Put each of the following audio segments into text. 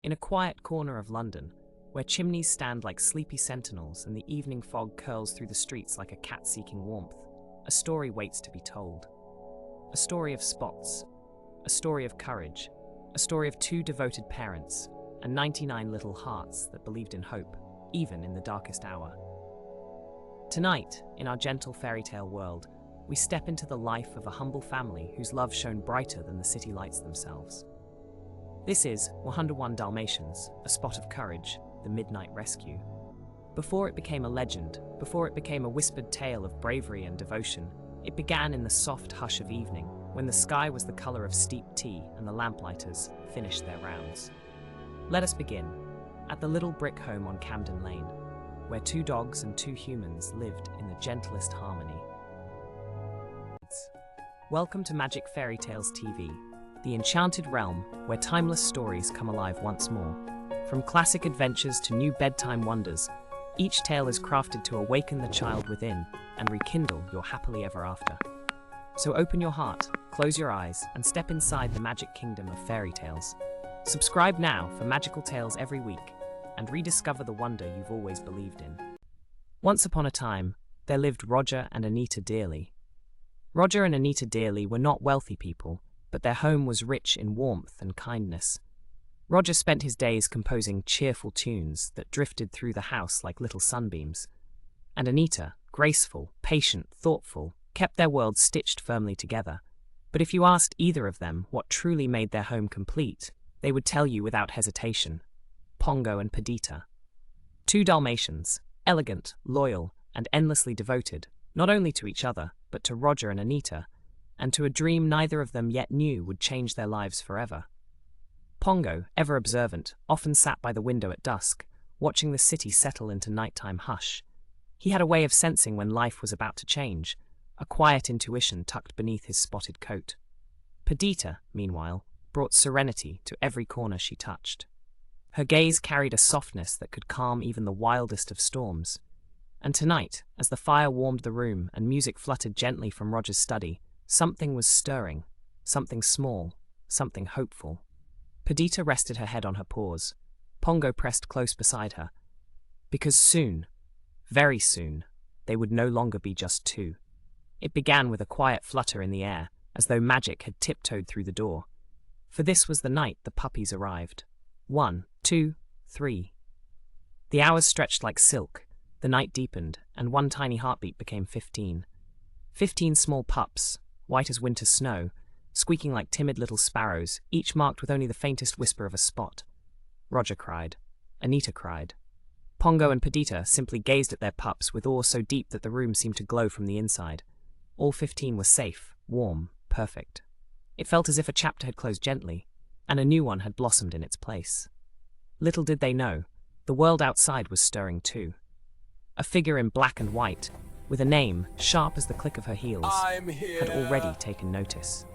In a quiet corner of London, where chimneys stand like sleepy sentinels and the evening fog curls through the streets like a cat seeking warmth, a story waits to be told. A story of spots, a story of courage, a story of two devoted parents, and 99 little hearts that believed in hope, even in the darkest hour. Tonight, in our gentle fairy tale world, we step into the life of a humble family whose love shone brighter than the city lights themselves. This is 101 Dalmatians, a spot of courage, the midnight rescue. Before it became a legend, before it became a whispered tale of bravery and devotion, it began in the soft hush of evening, when the sky was the color of steeped tea and the lamplighters finished their rounds. Let us begin, at the little brick home on Camden Lane, where two dogs and two humans lived in the gentlest harmony. Welcome to Magic Fairytales TV, the enchanted realm where timeless stories come alive once more. From classic adventures to new bedtime wonders, each tale is crafted to awaken the child within and rekindle your happily ever after. So open your heart, close your eyes, and step inside the magic kingdom of fairy tales. Subscribe now for magical tales every week and rediscover the wonder you've always believed in. Once upon a time, there lived Roger and Anita Dearly. Roger and Anita Dearly were not wealthy people, but their home was rich in warmth and kindness. Roger spent his days composing cheerful tunes that drifted through the house like little sunbeams. And Anita, graceful, patient, thoughtful, kept their worlds stitched firmly together. But if you asked either of them what truly made their home complete, they would tell you without hesitation: Pongo and Perdita. Two Dalmatians, elegant, loyal, and endlessly devoted, not only to each other, but to Roger and Anita, and to a dream neither of them yet knew would change their lives forever. Pongo, ever observant, often sat by the window at dusk, watching the city settle into nighttime hush. He had a way of sensing when life was about to change, a quiet intuition tucked beneath his spotted coat. Perdita, meanwhile, brought serenity to every corner she touched. Her gaze carried a softness that could calm even the wildest of storms. And tonight, as the fire warmed the room and music fluttered gently from Roger's study, something was stirring, something small, something hopeful. Perdita rested her head on her paws. Pongo pressed close beside her. Because soon, very soon, they would no longer be just two. It began with a quiet flutter in the air, as though magic had tiptoed through the door. For this was the night the puppies arrived. 1, 2, 3. The hours stretched like silk, the night deepened, and one tiny heartbeat became 15. 15 small pups, white as winter snow, squeaking like timid little sparrows, each marked with only the faintest whisper of a spot. Roger cried. Anita cried. Pongo and Perdita simply gazed at their pups with awe so deep that the room seemed to glow from the inside. All 15 were safe, warm, perfect. It felt as if a chapter had closed gently, and a new one had blossomed in its place. Little did they know, the world outside was stirring too. A figure in black and white, with a name sharp as the click of her heels, had already taken notice.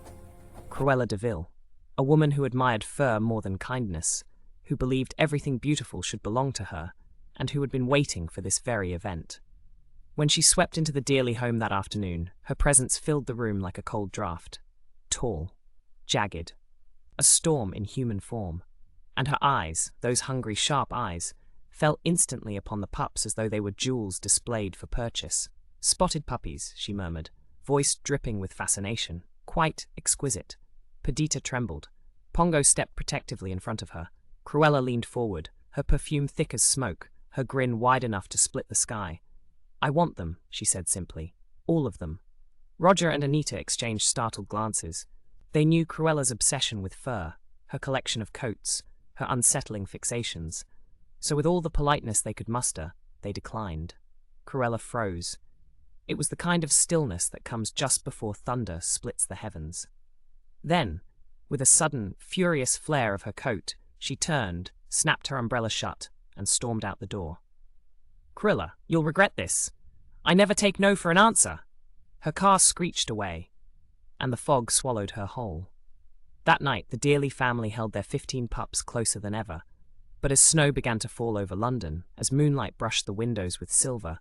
Cruella de Vil, a woman who admired fur more than kindness, who believed everything beautiful should belong to her, and who had been waiting for this very event. When she swept into the Dearly home that afternoon, her presence filled the room like a cold draught. Tall, jagged, a storm in human form, and her eyes, those hungry, sharp eyes, fell instantly upon the pups as though they were jewels displayed for purchase. "Spotted puppies," she murmured, voice dripping with fascination. "Quite exquisite." Perdita trembled. Pongo stepped protectively in front of her. Cruella leaned forward, her perfume thick as smoke, her grin wide enough to split the sky. "I want them," she said simply. "All of them." Roger and Anita exchanged startled glances. They knew Cruella's obsession with fur, her collection of coats, her unsettling fixations. So with all the politeness they could muster, they declined. Cruella froze. It was the kind of stillness that comes just before thunder splits the heavens. Then, with a sudden, furious flare of her coat, she turned, snapped her umbrella shut, and stormed out the door. "Cruella, you'll regret this. I never take no for an answer." Her car screeched away, and the fog swallowed her whole. That night, the Dearly family held their 15 pups closer than ever. But as snow began to fall over London, as moonlight brushed the windows with silver,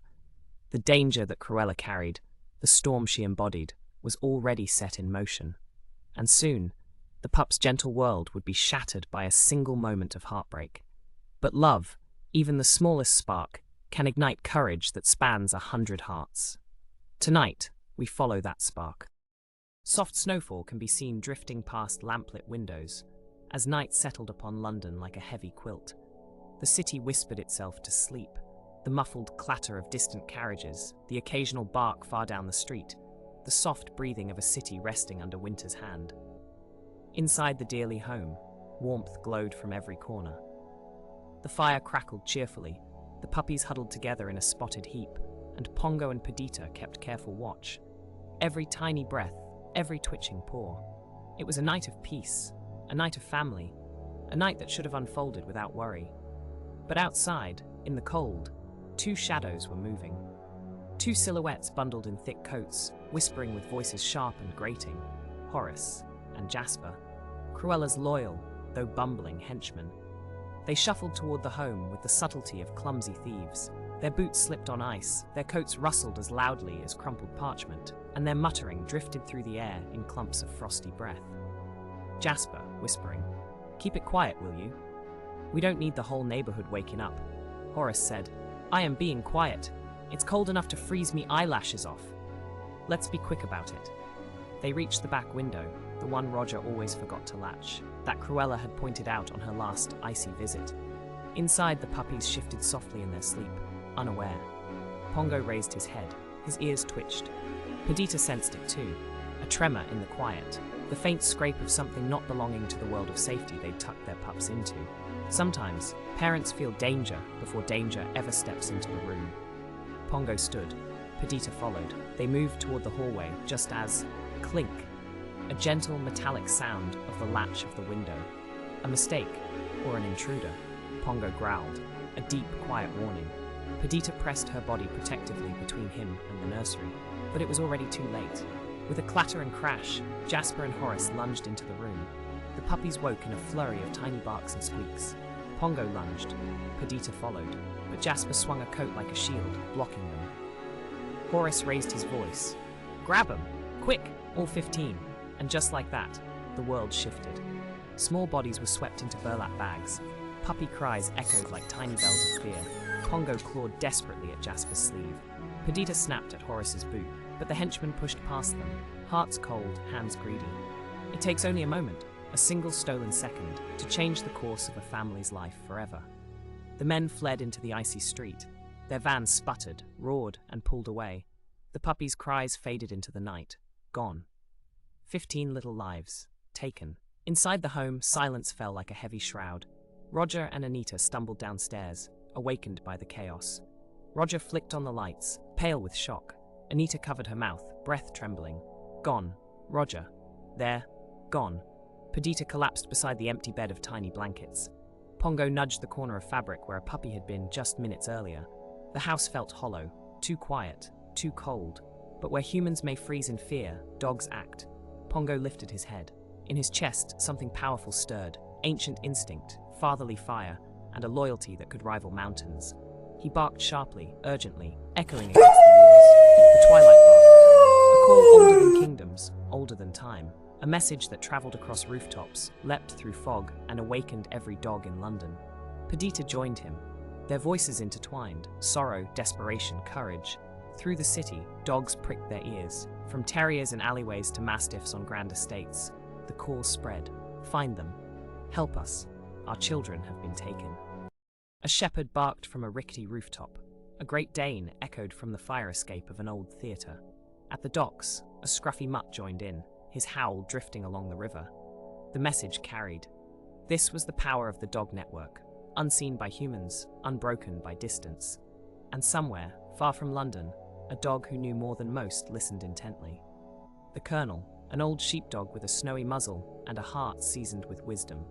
the danger that Cruella carried, the storm she embodied, was already set in motion. And soon, the pup's gentle world would be shattered by a single moment of heartbreak. But love, even the smallest spark, can ignite courage that spans 100 hearts. Tonight, we follow that spark. Soft snowfall can be seen drifting past lamplit windows, as night settled upon London like a heavy quilt. The city whispered itself to sleep, the muffled clatter of distant carriages, the occasional bark far down the street, the soft breathing of a city resting under winter's hand. Inside the dearly home, warmth glowed from every corner. The fire crackled cheerfully, the puppies huddled together in a spotted heap, and Pongo and Perdita kept careful watch. Every tiny breath, every twitching paw. It was a night of peace, a night of family, a night that should have unfolded without worry. But outside, in the cold, two shadows were moving. Two silhouettes bundled in thick coats, whispering with voices sharp and grating. Horace and Jasper, Cruella's loyal, though bumbling henchmen. They shuffled toward the home with the subtlety of clumsy thieves. Their boots slipped on ice, their coats rustled as loudly as crumpled parchment, and their muttering drifted through the air in clumps of frosty breath. Jasper, whispering, "Keep it quiet, will you? We don't need the whole neighborhood waking up." Horace said, "I am being quiet. It's cold enough to freeze me eyelashes off. Let's be quick about it." They reached the back window, the one Roger always forgot to latch, that Cruella had pointed out on her last icy visit. Inside, the puppies shifted softly in their sleep, unaware. Pongo raised his head, his ears twitched. Perdita sensed it too, a tremor in the quiet, the faint scrape of something not belonging to the world of safety they'd tucked their pups into. Sometimes, parents feel danger before danger ever steps into the room. Pongo stood. Perdita followed. They moved toward the hallway just as, clink, a gentle metallic sound of the latch of the window. A mistake, or an intruder. Pongo growled, a deep, quiet warning. Perdita pressed her body protectively between him and the nursery, but it was already too late. With a clatter and crash, Jasper and Horace lunged into the room. The puppies woke in a flurry of tiny barks and squeaks. Pongo lunged. Perdita followed, but Jasper swung a coat like a shield, blocking them. Horace raised his voice. "Grab 'em! Quick! All 15! And just like that, the world shifted. Small bodies were swept into burlap bags. Puppy cries echoed like tiny bells of fear. Pongo clawed desperately at Jasper's sleeve. Perdita snapped at Horace's boot, but the henchman pushed past them, hearts cold, hands greedy. It takes only a moment, a single stolen second, to change the course of a family's life forever. The men fled into the icy street. Their van sputtered, roared, and pulled away. The puppies' cries faded into the night, gone. 15 little lives, taken. Inside the home, silence fell like a heavy shroud. Roger and Anita stumbled downstairs, awakened by the chaos. Roger flicked on the lights, pale with shock. Anita covered her mouth, breath trembling. Gone. Roger. There. Gone. Perdita collapsed beside the empty bed of tiny blankets. Pongo nudged the corner of fabric where a puppy had been just minutes earlier. The house felt hollow, too quiet, too cold. But where humans may freeze in fear, dogs act. Pongo lifted his head. In his chest, something powerful stirred. Ancient instinct, fatherly fire, and a loyalty that could rival mountains. He barked sharply, urgently, echoing against the walls. The twilight bark. A call older than kingdoms, older than time. A message that traveled across rooftops, leapt through fog, and awakened every dog in London. Perdita joined him. Their voices intertwined, sorrow, desperation, courage. Through the city, dogs pricked their ears. From terriers in alleyways to mastiffs on grand estates, the call spread. Find them. Help us. Our children have been taken. A shepherd barked from a rickety rooftop. A Great Dane echoed from the fire escape of an old theatre. At the docks, a scruffy mutt joined in, his howl drifting along the river. The message carried. This was the power of the dog network, unseen by humans, unbroken by distance. And somewhere, far from London, a dog who knew more than most listened intently. The Colonel, an old sheepdog with a snowy muzzle and a heart seasoned with wisdom.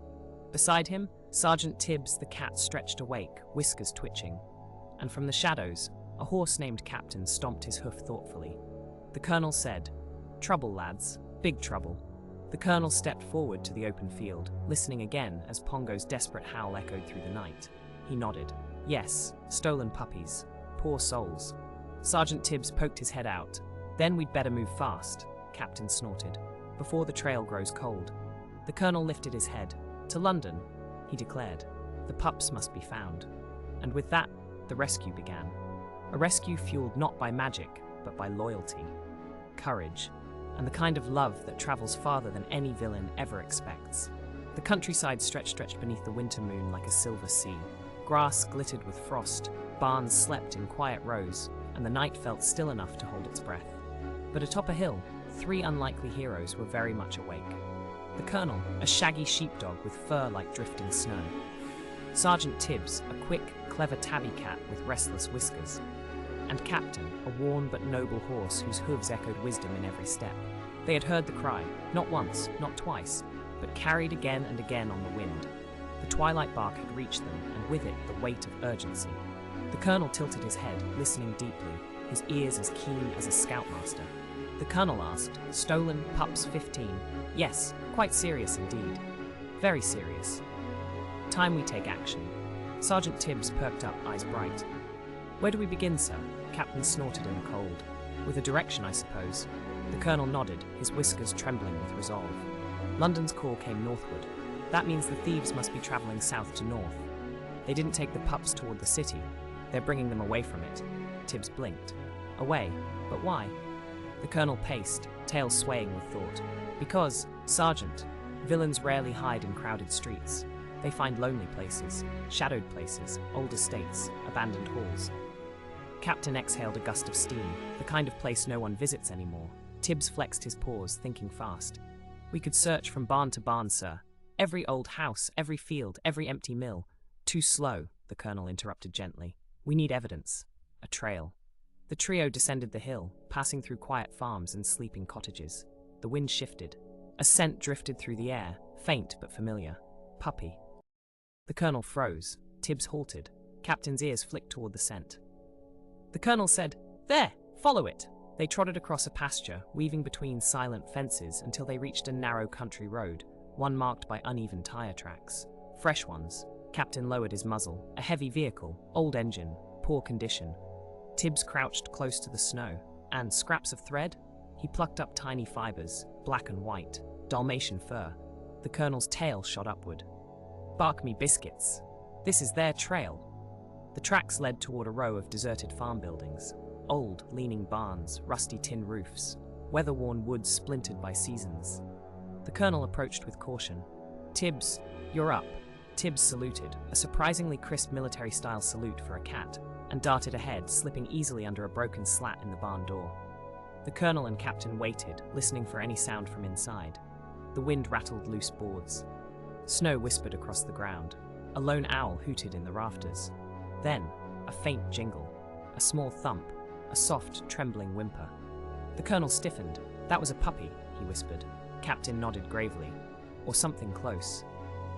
Beside him, Sergeant Tibbs the cat stretched awake, whiskers twitching. And from the shadows, a horse named Captain stomped his hoof thoughtfully. The Colonel said, "Trouble, lads, big trouble." The Colonel stepped forward to the open field, listening again as Pongo's desperate howl echoed through the night. He nodded. "Yes, stolen puppies. Poor souls." Sergeant Tibbs poked his head out. "Then we'd better move fast," Captain snorted, "before the trail grows cold." The colonel lifted his head. "To London," he declared. "The pups must be found." And with that, the rescue began. A rescue fueled not by magic, but by loyalty, courage, and the kind of love that travels farther than any villain ever expects. The countryside stretched beneath the winter moon like a silver sea. Grass glittered with frost, barns slept in quiet rows, and the night felt still enough to hold its breath. But atop a hill, 3 unlikely heroes were very much awake. The colonel, a shaggy sheepdog with fur like drifting snow. Sergeant Tibbs, a quick, clever tabby cat with restless whiskers. And Captain, a worn but noble horse whose hooves echoed wisdom in every step. They had heard the cry, not once, not twice, but carried again and again on the wind. The twilight bark had reached them, and with it the weight of urgency. The colonel tilted his head, listening deeply, his ears as keen as a scoutmaster. The colonel asked, "Stolen pups 15? "Yes, quite serious indeed. Very serious." "Time we take action." Sergeant Tibbs perked up, eyes bright. "Where do we begin, sir?" Captain snorted in the cold. "With a direction, I suppose." The colonel nodded, his whiskers trembling with resolve. London's call came northward. That means the thieves must be travelling south to north. They didn't take the pups toward the city. They're bringing them away from it. Tibbs blinked. Away? But why? The colonel paced, tail swaying with thought. Because, Sergeant, villains rarely hide in crowded streets. They find lonely places, shadowed places, old estates, abandoned halls. Captain exhaled a gust of steam, the kind of place no one visits anymore. Tibbs flexed his paws, thinking fast. "We could search from barn to barn, sir. Every old house, every field, every empty mill." "Too slow," the colonel interrupted gently. "We need evidence. A trail." The trio descended the hill, passing through quiet farms and sleeping cottages. The wind shifted. A scent drifted through the air, faint but familiar. Puppy. The colonel froze. Tibbs halted. Captain's ears flicked toward the scent. The colonel said, "There, follow it." They trotted across a pasture, weaving between silent fences until they reached a narrow country road, one marked by uneven tire tracks. Fresh ones. Captain lowered his muzzle. A heavy vehicle, old engine, poor condition. Tibbs crouched close to the snow. And scraps of thread? He plucked up tiny fibers, black and white, Dalmatian fur. The colonel's tail shot upward. "Bark me biscuits. This is their trail." The tracks led toward a row of deserted farm buildings. Old, leaning barns, rusty tin roofs, weather-worn woods splintered by seasons. The colonel approached with caution. "Tibbs, you're up." Tibbs saluted, a surprisingly crisp military-style salute for a cat, and darted ahead, slipping easily under a broken slat in the barn door. The colonel and captain waited, listening for any sound from inside. The wind rattled loose boards. Snow whispered across the ground. A lone owl hooted in the rafters. Then, a faint jingle, a small thump, a soft, trembling whimper. The colonel stiffened. "That was a puppy," he whispered. Captain nodded gravely. "Or something close."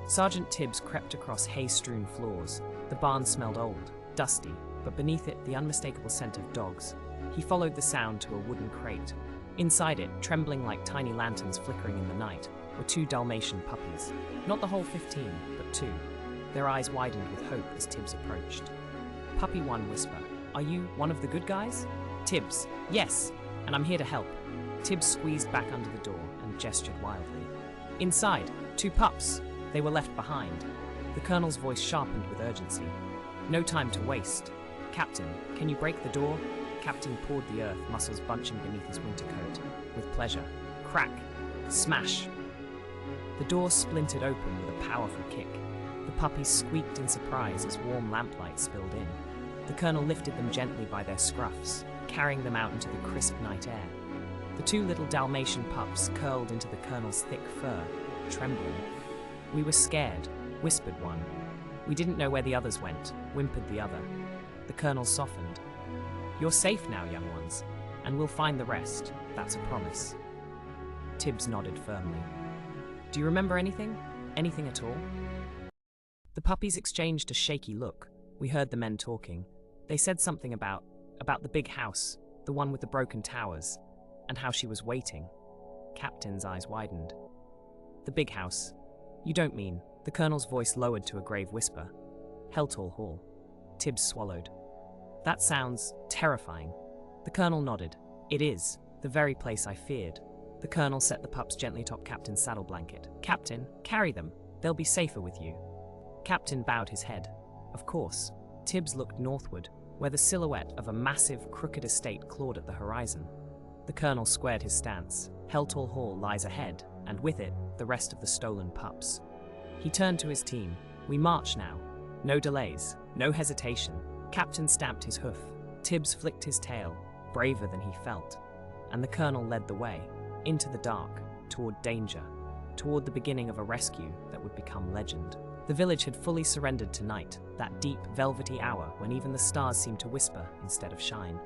Sergeant Tibbs crept across hay-strewn floors. The barn smelled old, dusty, but beneath it the unmistakable scent of dogs. He followed the sound to a wooden crate. Inside it, trembling like tiny lanterns flickering in the night, were 2 Dalmatian puppies. Not the whole 15, but 2. Their eyes widened with hope as Tibbs approached. Puppy 1 whispered, "Are you one of the good guys?" Tibbs, "Yes, and I'm here to help." Tibbs squeezed back under the door and gestured wildly. Inside, 2 pups. They were left behind. The colonel's voice sharpened with urgency. "No time to waste. Captain, can you break the door?" Captain pawed the earth, muscles bunching beneath his winter coat. With pleasure. Crack. Smash. The door splintered open with a powerful kick. The puppies squeaked in surprise as warm lamplight spilled in. The colonel lifted them gently by their scruffs, carrying them out into the crisp night air. The 2 little Dalmatian pups curled into the colonel's thick fur, trembling. "We were scared," whispered one. "We didn't know where the others went," whimpered the other. The colonel softened. "You're safe now, young ones, and we'll find the rest. That's a promise." Tibbs nodded firmly. "Do you remember anything? Anything at all?" The puppies exchanged a shaky look. We heard the men talking. They said something about the big house, the one with the broken towers, and how she was waiting. Captain's eyes widened. "The big house. You don't mean..." The colonel's voice lowered to a grave whisper. "Heltall Hall." Tibbs swallowed. "That sounds terrifying." The colonel nodded. "It is. The very place I feared." The colonel set the pups gently atop Captain's saddle blanket. "Captain, carry them. They'll be safer with you." Captain bowed his head. Of course. Tibbs looked northward, where the silhouette of a massive, crooked estate clawed at the horizon. The colonel squared his stance. Helltall Hall lies ahead, and with it, the rest of the stolen pups. He turned to his team. "We march now. No delays, no hesitation." Captain stamped his hoof. Tibbs flicked his tail, braver than he felt. And the colonel led the way, into the dark, toward danger, toward the beginning of a rescue that would become legend. The village had fully surrendered to night, that deep, velvety hour when even the stars seemed to whisper instead of shine.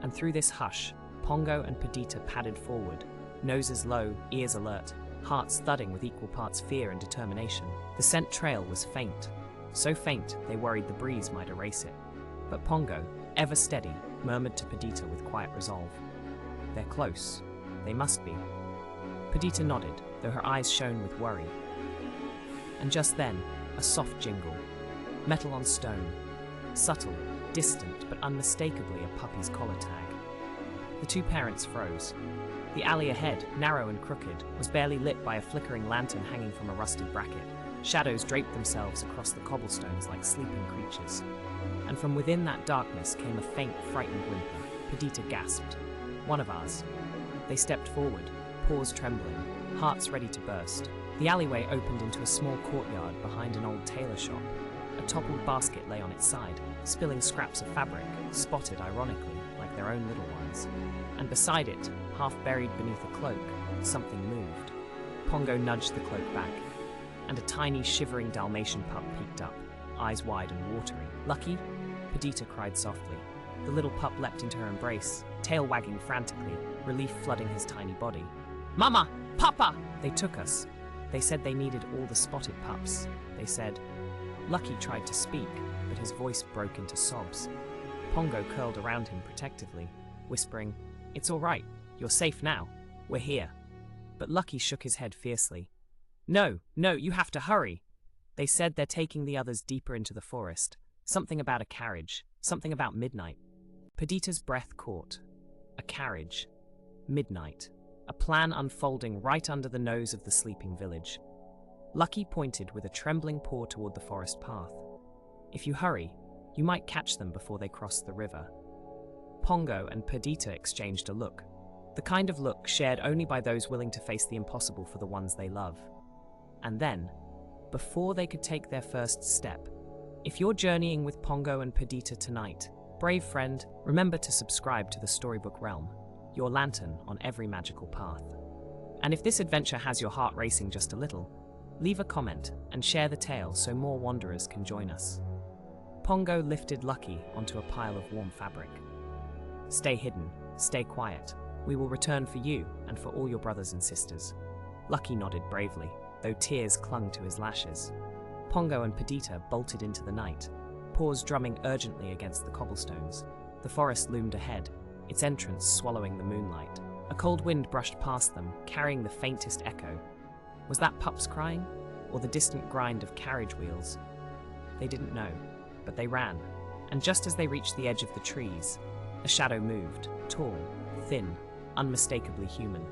And through this hush, Pongo and Perdita padded forward, noses low, ears alert, hearts thudding with equal parts fear and determination. The scent trail was faint, so faint they worried the breeze might erase it. But Pongo, ever steady, murmured to Perdita with quiet resolve. "They're close. They must be." Perdita nodded, though her eyes shone with worry. And just then, a soft jingle. Metal on stone. Subtle, distant, but unmistakably a puppy's collar tag. The two parents froze. The alley ahead, narrow and crooked, was barely lit by a flickering lantern hanging from a rusted bracket. Shadows draped themselves across the cobblestones like sleeping creatures. And from within that darkness came a faint, frightened whimper. Perdita gasped. "One of ours." They stepped forward, paws trembling, hearts ready to burst. The alleyway opened into a small courtyard behind an old tailor shop. A toppled basket lay on its side, spilling scraps of fabric, spotted ironically, like their own little ones. And beside it, half buried beneath a cloak, something moved. Pongo nudged the cloak back, and a tiny, shivering Dalmatian pup peeked up, eyes wide and watery. "Lucky?" Perdita cried softly. The little pup leapt into her embrace, tail wagging frantically, relief flooding his tiny body. "Mama! Papa!" "They took us. They said they needed all the spotted pups. They said..." Lucky tried to speak, but his voice broke into sobs. Pongo curled around him protectively, whispering, "It's all right. You're safe now. We're here." But Lucky shook his head fiercely. No, you have to hurry." They said they're taking the others deeper into the forest. Something about a carriage. Something about midnight. Perdita's breath caught. A carriage. Midnight. A plan unfolding right under the nose of the sleeping village. Lucky pointed with a trembling paw toward the forest path. "If you hurry, you might catch them before they cross the river." Pongo and Perdita exchanged a look. The kind of look shared only by those willing to face the impossible for the ones they love. And then, before they could take their first step, if you're journeying with Pongo and Perdita tonight, brave friend, remember to subscribe to the Storybook Realm, your lantern on every magical path. And if this adventure has your heart racing just a little, leave a comment and share the tale so more wanderers can join us. Pongo lifted Lucky onto a pile of warm fabric. "Stay hidden, stay quiet. We will return for you and for all your brothers and sisters." Lucky nodded bravely, though tears clung to his lashes. Pongo and Perdita bolted into the night, paws drumming urgently against the cobblestones. The forest loomed ahead, its entrance swallowing the moonlight. A cold wind brushed past them, carrying the faintest echo. Was that pups crying, or the distant grind of carriage wheels? They didn't know, but they ran, and just as they reached the edge of the trees, a shadow moved, tall, thin, unmistakably human,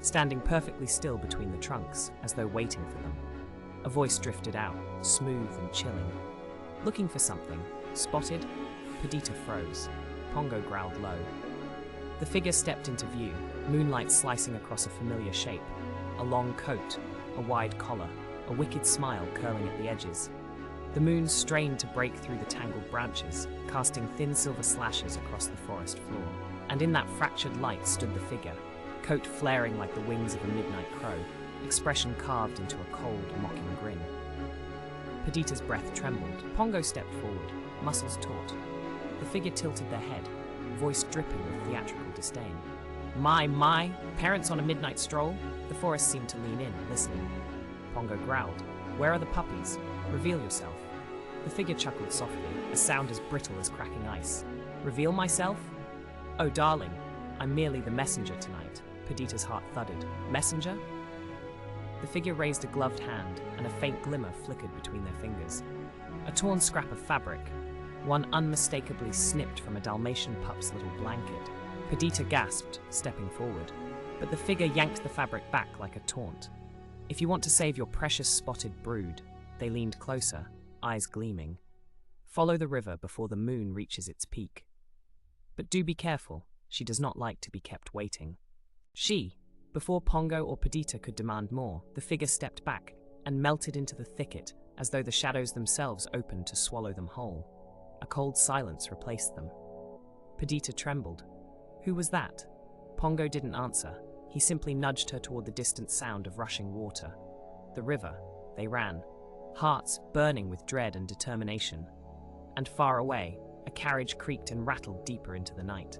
standing perfectly still between the trunks, as though waiting for them. A voice drifted out, smooth and chilling. "Looking for something? Spotted?" Perdita froze. Pongo growled low. The figure stepped into view, moonlight slicing across a familiar shape. A long coat, a wide collar, a wicked smile curling at the edges. The moon strained to break through the tangled branches, casting thin silver slashes across the forest floor. And in that fractured light stood the figure, coat flaring like the wings of a midnight crow, expression carved into a cold, mocking grin. Perdita's breath trembled. Pongo stepped forward, muscles taut. The figure tilted their head, voice dripping with theatrical disdain. My, parents on a midnight stroll?" The forest seemed to lean in, listening. Pongo growled, "Where are the puppies? Reveal yourself." The figure chuckled softly, a sound as brittle as cracking ice. "Reveal myself? Oh, darling, I'm merely the messenger tonight." Perdita's heart thudded. "Messenger?" The figure raised a gloved hand, and a faint glimmer flickered between their fingers. A torn scrap of fabric, one unmistakably snipped from a Dalmatian pup's little blanket. Perdita gasped, stepping forward. but the figure yanked the fabric back like a taunt. "If you want to save your precious spotted brood," they leaned closer, eyes gleaming. "Follow the river before the moon reaches its peak. But do be careful, she does not like to be kept waiting." Before Pongo or Perdita could demand more, the figure stepped back and melted into the thicket as though the shadows themselves opened to swallow them whole. A cold silence replaced them. Perdita trembled. Who was that? Pongo didn't answer. He simply nudged her toward the distant sound of rushing water. The river. They ran, hearts burning with dread and determination. And far away, a carriage creaked and rattled deeper into the night.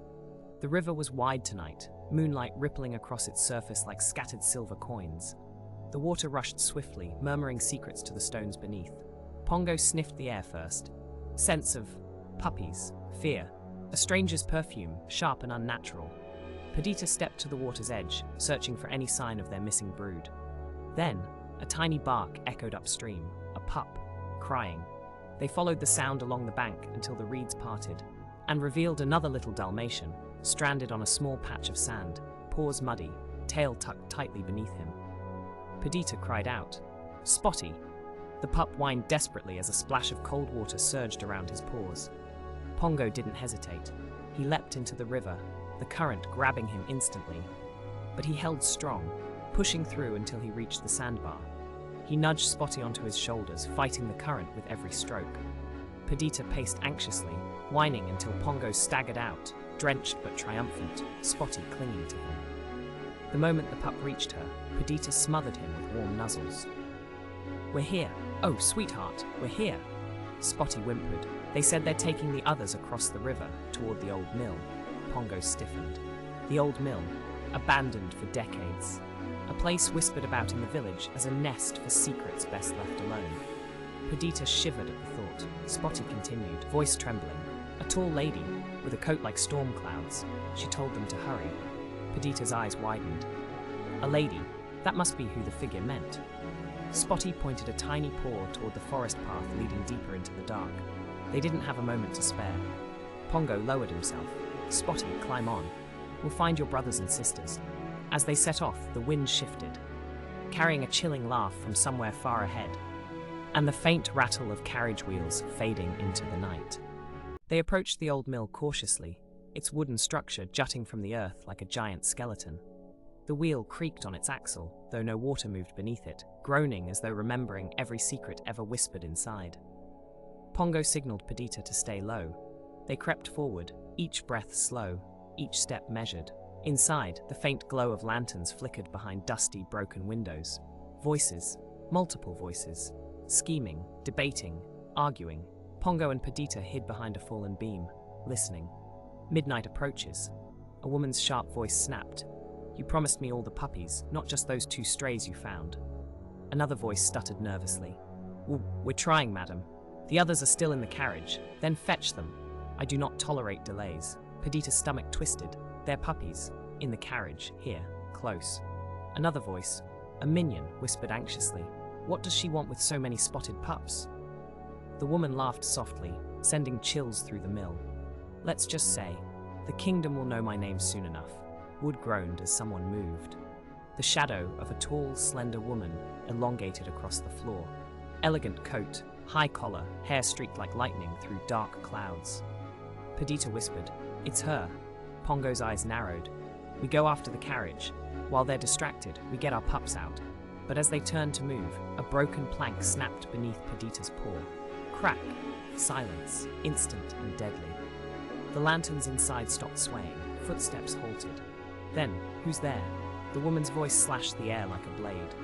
The river was wide tonight, moonlight rippling across its surface like scattered silver coins. The water rushed swiftly, murmuring secrets to the stones beneath. Pongo sniffed the air first. Scents of puppies, fear, a stranger's perfume, sharp and unnatural. Perdita stepped to the water's edge, searching for any sign of their missing brood. Then, a tiny bark echoed upstream, a pup, crying. They followed the sound along the bank until the reeds parted, and revealed another little Dalmatian, stranded on a small patch of sand, paws muddy, tail tucked tightly beneath him. Perdita cried out, "Spotty!" The pup whined desperately as a splash of cold water surged around his paws. Pongo didn't hesitate. He leapt into the river, the current grabbing him instantly. But he held strong, pushing through until he reached the sandbar. He nudged Spotty onto his shoulders, fighting the current with every stroke. Perdita paced anxiously, whining until Pongo staggered out, drenched but triumphant, Spotty clinging to him. The moment the pup reached her, Perdita smothered him with warm nuzzles. "We're here. Oh, sweetheart, we're here." Spotty whimpered. "They said they're taking the others across the river, toward the old mill." Pongo stiffened. The old mill, abandoned for decades. A place whispered about in the village as a nest for secrets best left alone. Perdita shivered at the thought. Spotty continued, voice trembling. A tall lady, with a coat like storm clouds. She told them to hurry. Perdita's eyes widened. A lady? That must be who the figure meant. Spotty pointed a tiny paw toward the forest path leading deeper into the dark. They didn't have a moment to spare. Pongo lowered himself. "Spotty, climb on. We'll find your brothers and sisters." As they set off, the wind shifted, carrying a chilling laugh from somewhere far ahead, and the faint rattle of carriage wheels fading into the night. They approached the old mill cautiously, its wooden structure jutting from the earth like a giant skeleton. The wheel creaked on its axle, though no water moved beneath it, groaning as though remembering every secret ever whispered inside. Pongo signaled Perdita to stay low. They crept forward, each breath slow, each step measured. Inside, the faint glow of lanterns flickered behind dusty, broken windows. Voices, multiple voices, scheming, debating, arguing. Pongo and Perdita hid behind a fallen beam, listening. Midnight approaches. A woman's sharp voice snapped. "You promised me all the puppies, not just those 2 strays you found." Another voice stuttered nervously. "We're trying, madam. The others are still in the carriage. Then fetch them. I do not tolerate delays." Perdita's stomach twisted. "They're puppies. In the carriage, here, close." Another voice, a minion, whispered anxiously. "What does she want with so many spotted pups?" The woman laughed softly, sending chills through the mill. "Let's just say, the kingdom will know my name soon enough." Wood groaned as someone moved. The shadow of a tall, slender woman elongated across the floor. Elegant coat, high collar, hair streaked like lightning through dark clouds. Perdita whispered, "It's her." Pongo's eyes narrowed. "We go after the carriage. While they're distracted, we get our pups out." But as they turned to move, a broken plank snapped beneath Perdita's paw. Crack. Silence, instant and deadly. The lanterns inside stopped swaying. Footsteps halted. Then, who's there? The woman's voice slashed the air like a blade.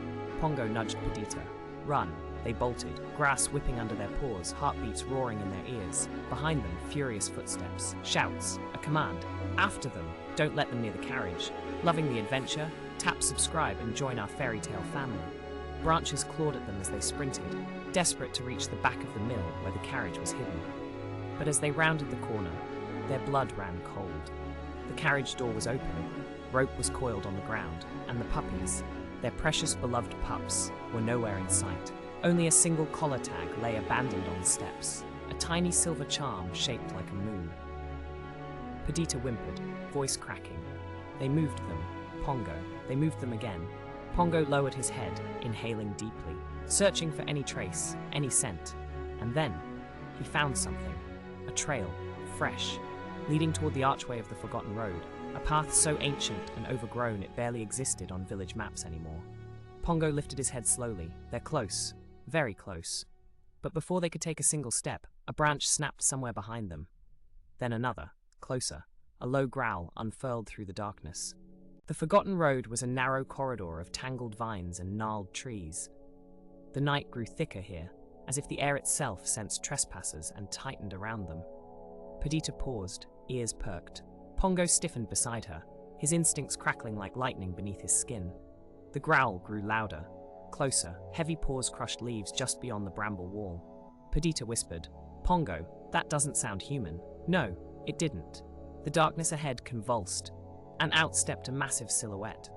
Pongo nudged Perdita. "Run." They bolted, grass whipping under their paws, heartbeats roaring in their ears. Behind them, furious footsteps, shouts, a command. After them, don't let them near the carriage. Loving the adventure? Tap subscribe and join our Fairytale family. Branches clawed at them as they sprinted, desperate to reach the back of the mill where the carriage was hidden. But as they rounded the corner, their blood ran cold. The carriage door was open, rope was coiled on the ground, and the puppies, their precious beloved pups, were nowhere in sight. Only a single collar tag lay abandoned on the steps, a tiny silver charm shaped like a moon. Perdita whimpered, voice cracking. They moved them, Pongo. They moved them again. Pongo lowered his head, inhaling deeply, searching for any trace, any scent. And then, he found something. A trail, fresh, leading toward the archway of the Forgotten Road, a path so ancient and overgrown it barely existed on village maps anymore. Pongo lifted his head slowly. They're close, very close. But before they could take a single step, a branch snapped somewhere behind them. Then another, closer. A low growl unfurled through the darkness. The Forgotten Road was a narrow corridor of tangled vines and gnarled trees. The night grew thicker here, as if the air itself sensed trespassers and tightened around them. Perdita paused, ears perked. Pongo stiffened beside her, his instincts crackling like lightning beneath his skin. The growl grew louder, closer, heavy paws crushed leaves just beyond the bramble wall. Perdita whispered, "Pongo, that doesn't sound human." No, it didn't. The darkness ahead convulsed, and out stepped a massive silhouette.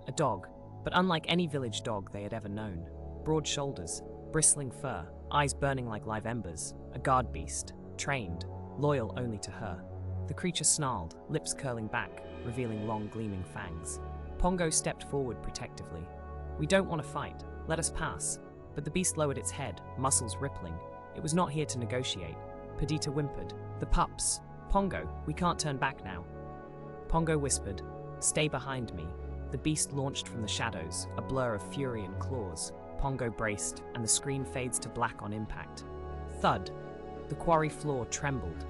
A dog, but unlike any village dog they had ever known. Broad shoulders, bristling fur, eyes burning like live embers. A guard beast, trained, loyal only to her. The creature snarled, lips curling back, revealing long gleaming fangs. Pongo stepped forward protectively. "We don't want to fight. Let us pass." But the beast lowered its head, muscles rippling. It was not here to negotiate. Perdita whimpered, "The pups. Pongo, we can't turn back now." Pongo whispered, "Stay behind me." The beast launched from the shadows, a blur of fury and claws. Pongo braced, and the screen fades to black on impact. Thud. The quarry floor trembled.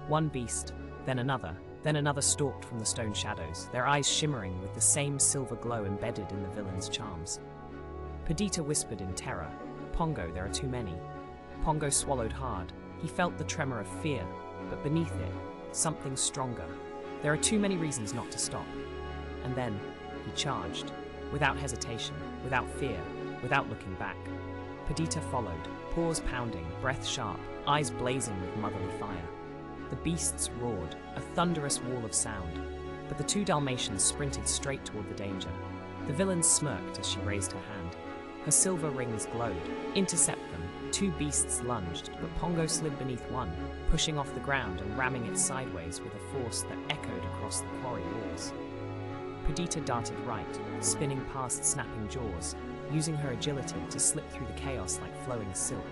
One beast, then another stalked from the stone shadows, their eyes shimmering with the same silver glow embedded in the villain's charms. Perdita whispered in terror, "Pongo, there are too many." Pongo swallowed hard. He felt the tremor of fear, but beneath it, something stronger. There are too many reasons not to stop. And then, he charged, without hesitation, without fear, without looking back. Perdita followed, paws pounding, breath sharp, eyes blazing with motherly fire. The beasts roared, a thunderous wall of sound, but the two Dalmatians sprinted straight toward the danger. The villain smirked as she raised her hand. Her silver rings glowed. Intercept them. Two beasts lunged, but Pongo slid beneath one, pushing off the ground and ramming it sideways with a force that echoed across the quarry walls. Perdita darted right, spinning past snapping jaws, using her agility to slip through the chaos like flowing silk.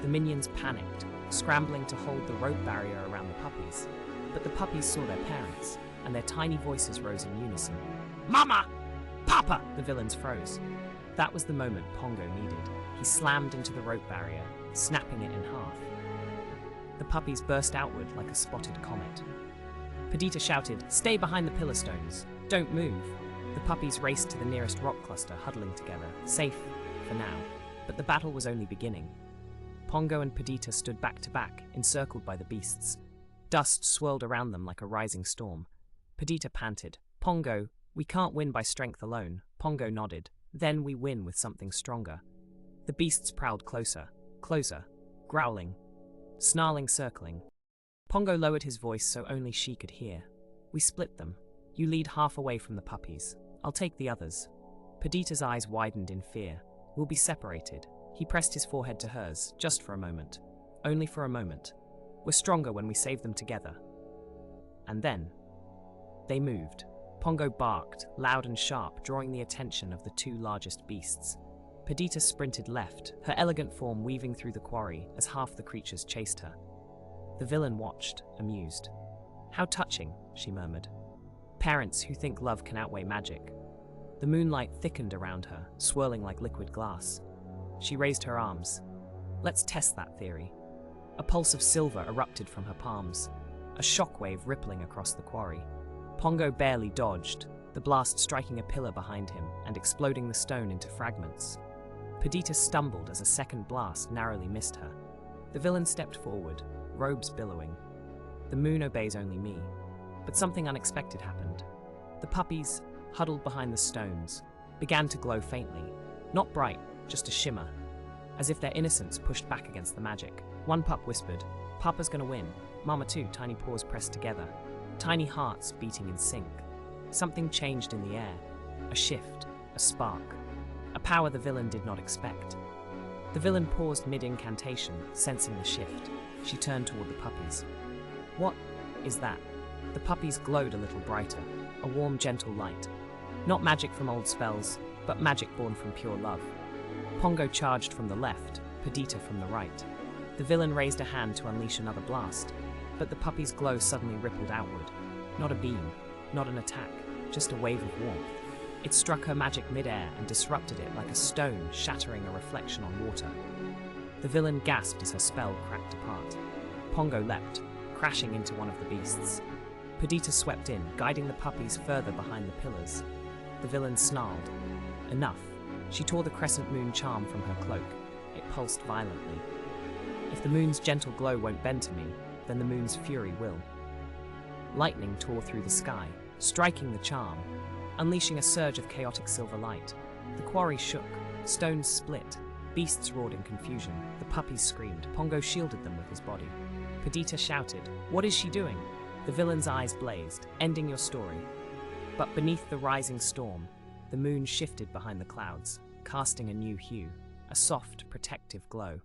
The minions panicked, scrambling to hold the rope barrier around the puppies. But the puppies saw their parents, and their tiny voices rose in unison. "Mama! Papa!" The villains froze. That was the moment Pongo needed. He slammed into the rope barrier, snapping it in half. The puppies burst outward like a spotted comet. Perdita shouted, "Stay behind the pillar stones. Don't move." The puppies raced to the nearest rock cluster, huddling together, safe for now. But the battle was only beginning. Pongo and Perdita stood back to back, encircled by the beasts. Dust swirled around them like a rising storm. Perdita panted, "Pongo, we can't win by strength alone." Pongo nodded. "Then we win with something stronger." The beasts prowled closer, closer, growling, snarling, circling. Pongo lowered his voice so only she could hear. "We split them. You lead half away from the puppies. I'll take the others." Perdita's eyes widened in fear. "We'll be separated." He pressed his forehead to hers, just for a moment. Only for a moment. "We're stronger when we save them together." And then, they moved. Pongo barked, loud and sharp, drawing the attention of the two largest beasts. Perdita sprinted left, her elegant form weaving through the quarry as half the creatures chased her. The villain watched, amused. "How touching," she murmured. "Parents who think love can outweigh magic." The moonlight thickened around her, swirling like liquid glass. She raised her arms. "Let's test that theory." A pulse of silver erupted from her palms, a shockwave rippling across the quarry. Pongo barely dodged, the blast striking a pillar behind him and exploding the stone into fragments. Perdita stumbled as a second blast narrowly missed her. The villain stepped forward, robes billowing. "The moon obeys only me." But something unexpected happened. The puppies, huddled behind the stones, began to glow faintly. Not bright, just a shimmer, as if their innocence pushed back against the magic. One pup whispered, "Papa's gonna win." Mama too, tiny paws pressed together, tiny hearts beating in sync. Something changed in the air. A shift, a spark. A power the villain did not expect. The villain paused mid-incantation, sensing the shift. She turned toward the puppies. "What is that?" The puppies glowed a little brighter, a warm, gentle light. Not magic from old spells, but magic born from pure love. Pongo charged from the left, Perdita from the right. The villain raised a hand to unleash another blast, but the puppy's glow suddenly rippled outward. Not a beam, not an attack, just a wave of warmth. It struck her magic mid-air and disrupted it like a stone shattering a reflection on water. The villain gasped as her spell cracked apart. Pongo leapt, crashing into one of the beasts. Perdita swept in, guiding the puppies further behind the pillars. The villain snarled. Enough. She tore the crescent moon charm from her cloak. It pulsed violently. If the moon's gentle glow won't bend to me, then the moon's fury will. Lightning tore through the sky, striking the charm, unleashing a surge of chaotic silver light. The quarry shook, stones split, beasts roared in confusion, the puppies screamed, Pongo shielded them with his body. Perdita shouted, "What is she doing?" The villain's eyes blazed, ending your story. But beneath the rising storm, the moon shifted behind the clouds, casting a new hue, a soft, protective glow,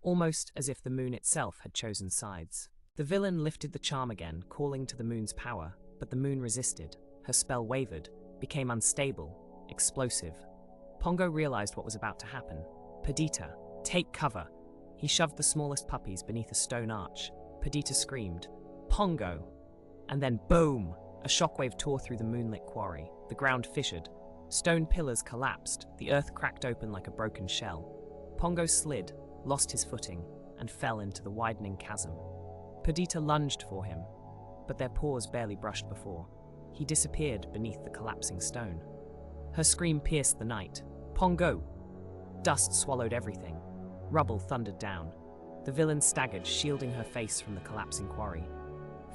almost as if the moon itself had chosen sides. The villain lifted the charm again, calling to the moon's power, but the moon resisted. Her spell wavered, became unstable, explosive. Pongo realized what was about to happen. Perdita, take cover. He shoved the smallest puppies beneath a stone arch. Perdita screamed, "Pongo!" And then boom! A shockwave tore through the moonlit quarry. The ground fissured. Stone pillars collapsed. The earth cracked open like a broken shell. Pongo slid, lost his footing, and fell into the widening chasm. Perdita lunged for him, but their paws barely brushed before. He disappeared beneath the collapsing stone. Her scream pierced the night. "Pongo!" Dust swallowed everything. Rubble thundered down. The villain staggered, shielding her face from the collapsing quarry.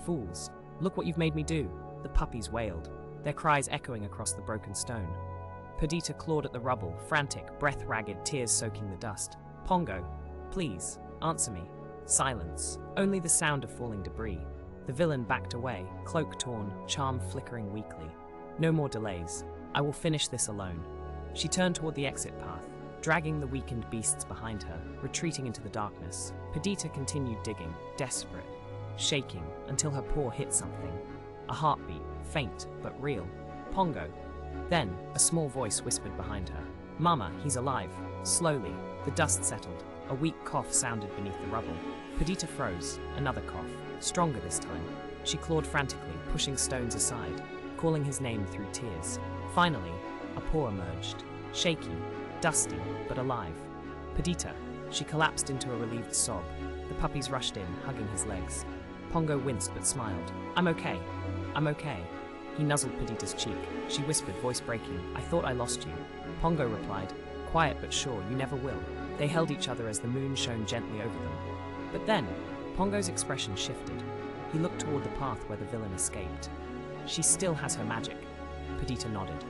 "Fools, look what you've made me do!" The puppies wailed, their cries echoing across the broken stone. Perdita clawed at the rubble, frantic, breath-ragged, tears soaking the dust. "Pongo, please, answer me." Silence, only the sound of falling debris. The villain backed away, cloak torn, charm flickering weakly. "No more delays. I will finish this alone." She turned toward the exit path, dragging the weakened beasts behind her, retreating into the darkness. Perdita continued digging, desperate, shaking, until her paw hit something. A heartbeat, faint but real. "Pongo." Then, a small voice whispered behind her. "Mama, he's alive." Slowly, the dust settled. A weak cough sounded beneath the rubble. Perdita froze. Another cough, stronger this time. She clawed frantically, pushing stones aside, calling his name through tears. Finally, a paw emerged, shaky, dusty, but alive. "Perdita." She collapsed into a relieved sob. The puppies rushed in, hugging his legs. Pongo winced but smiled. "I'm okay. I'm okay." He nuzzled Perdita's cheek. She whispered, voice breaking, "I thought I lost you." Pongo replied, "Quiet but sure, you never will." They held each other as the moon shone gently over them. But then, Pongo's expression shifted. He looked toward the path where the villain escaped. "She still has her magic." Perdita nodded.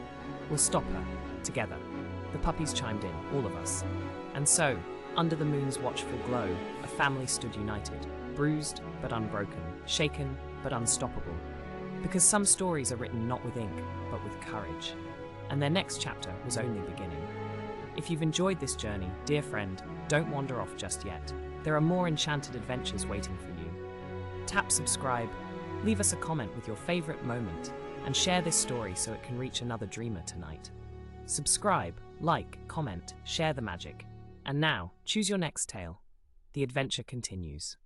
"We'll stop her, together." The puppies chimed in, all of us. And so, under the moon's watchful glow, a family stood united, bruised but unbroken, shaken but unstoppable. Because some stories are written not with ink, but with courage. And their next chapter was only beginning. If you've enjoyed this journey, dear friend, don't wander off just yet. There are more enchanted adventures waiting for you. Tap subscribe, leave us a comment with your favorite moment, and share this story so it can reach another dreamer tonight. Subscribe, like, comment, share the magic. And now, choose your next tale. The adventure continues.